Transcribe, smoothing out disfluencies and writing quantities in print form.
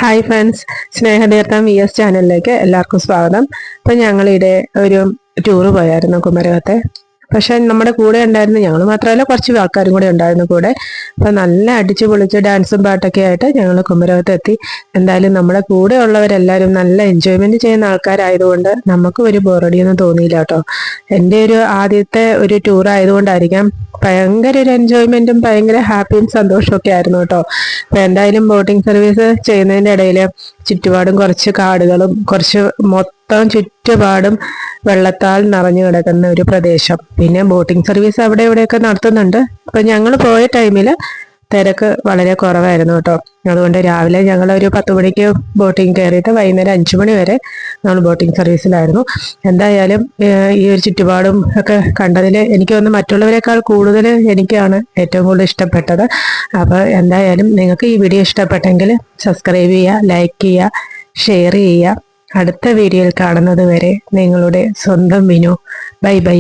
Hi friends, Snehatheertham VS ചാനലിലേക്ക് എല്ലാവർക്കും സ്വാഗതം. അപ്പം ഞങ്ങളിവിടെ ഒരു ടൂറ് പോയായിരുന്നു കുമരകത്തെ. പക്ഷെ നമ്മുടെ കൂടെ ഉണ്ടായിരുന്നു, ഞങ്ങൾ മാത്രമല്ല കുറച്ച് ആൾക്കാരും കൂടെ ഉണ്ടായിരുന്നു കൂടെ. അപ്പം നല്ല അടിച്ചു പൊളിച്ച് ഡാൻസും പാട്ടൊക്കെ ആയിട്ട് ഞങ്ങൾ കുമരകത്ത് എത്തി. എന്തായാലും നമ്മുടെ കൂടെ ഉള്ളവരെല്ലാവരും നല്ല എൻജോയ്മെന്റ് ചെയ്യുന്ന ആൾക്കാരായതുകൊണ്ട് നമുക്ക് ഒരു ബോറടിയൊന്നും തോന്നിയില്ല കേട്ടോ. എൻ്റെ ഒരു ആദ്യത്തെ ഒരു ടൂർ ആയതുകൊണ്ടായിരിക്കാം ഭയങ്കര ഒരു എൻജോയ്മെന്റും ഭയങ്കര ഹാപ്പിയും സന്തോഷവും ഒക്കെ ആയിരുന്നു കേട്ടോ. അപ്പൊ എന്തായാലും ബോട്ടിംഗ് സർവീസ് ചെയ്യുന്നതിന്റെ ഇടയിൽ ചുറ്റുപാടും കുറച്ച് കാടുകളും മൊത്തം ചുറ്റുപാടും വെള്ളത്താൽ നിറഞ്ഞു കിടക്കുന്ന ഒരു പ്രദേശം. പിന്നെ ബോട്ടിംഗ് സർവീസ് അവിടെ ഇവിടെയൊക്കെ നടത്തുന്നുണ്ട്. അപ്പൊ ഞങ്ങൾ പോയ ടൈമില് തിരക്ക് വളരെ കുറവായിരുന്നു കേട്ടോ. അതുകൊണ്ട് രാവിലെ ഞങ്ങൾ ഒരു 10 മണിക്ക് ബോട്ടിംഗ് കയറിയിട്ട് വൈകുന്നേരം 5 മണി വരെ നമ്മൾ ബോട്ടിംഗ് സർവീസിലായിരുന്നു. എന്തായാലും ഈ ഒരു ചുറ്റുപാടും ഒക്കെ കണ്ടതിൽ എനിക്ക് തോന്നുന്നു മറ്റുള്ളവരെക്കാൾ കൂടുതൽ എനിക്കാണ് ഏറ്റവും കൂടുതൽ ഇഷ്ടപ്പെട്ടത്. അപ്പോൾ എന്തായാലും നിങ്ങൾക്ക് ഈ വീഡിയോ ഇഷ്ടപ്പെട്ടെങ്കിൽ സബ്സ്ക്രൈബ് ചെയ്യുക, ലൈക്ക് ചെയ്യുക, ഷെയർ ചെയ്യുക. അടുത്ത വീഡിയോയിൽ കാണുന്നത് വരെ നിങ്ങളുടെ സ്വന്തം വിനു. Bye bye.